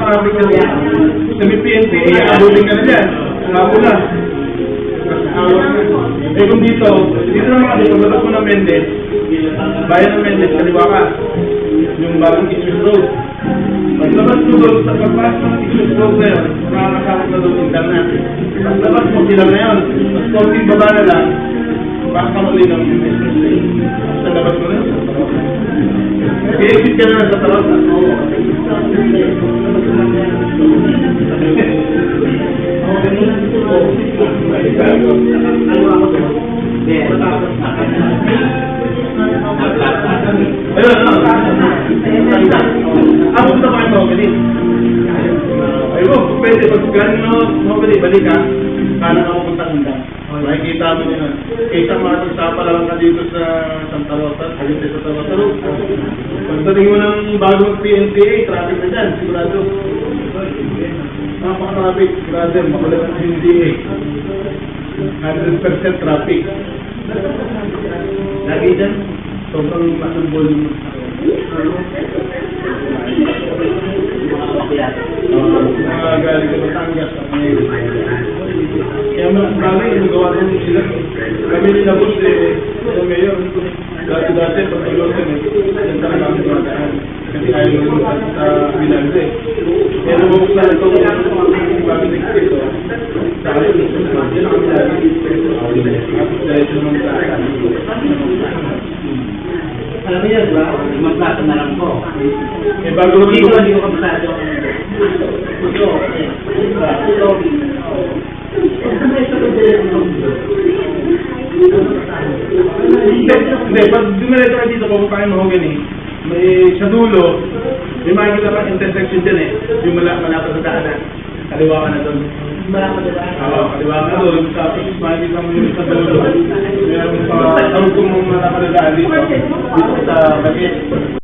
traffic ka dyan. Sa may PNP, abutin ka na dyan. Ako na. Eh kung dito naman kasi pagdating mo ng Mendez, bayan ng Mendez, kaliwa ka. Yung bagong Issues Road. Paglabas mo doon, sa pagpasok ng Issues Road na yun, makakasakot na doon internet. Paglabas mo sila na yun, mas konting baba na lang, baka muli ng Express Lane. Sa labas mo na yun. I-exit ka na lang sa Tarosa. Ako gusto pa kayo mabalik. Ayun, pwede pag gano'n mabalik, balik ka, kala ka pupuntang hanggang. Makikita mo yun. Kaysa makasapa lang ka dito sa Santa Rosa, ayun sa Santa Rosa. Pagdating mo ng bagong PNPA, traffic na dyan, sigurado. Napaka-traffic, brother, makulat ang PNPA. 100% traffic. Lagi dyan, sobrang matang volume. Mga galing ka Batangas at ngayon. Kaya mga bagay, nagawa rin sila. Kami nila boss sa mayor. Dati-dati, pagtulog kami. Yan talaga kami dumataan. Kasi ayaw naman sa Binagde. Kaya nabuksan ito kung bagay nagkito. Sa akin, yan ang kami lagi. Tapos dahil naman sa akin. Alam mo yan, ba? Magplasa na lang ko. Eh, bago naman Hindi ko kapasado. Hindi, pag dumiretso ka dito, kung paano mo ganun, may sa dulo, may makikita ka intersection dyan eh. Yung malapad sa daanan. Kaliwa ka na doon. Malapad na ba? Oo, kaliwa ka na doon. Tapos makikita mo yung sa dulo. Meron pa, tawag kong mga malapad na daan dito. Dito sa Bagay.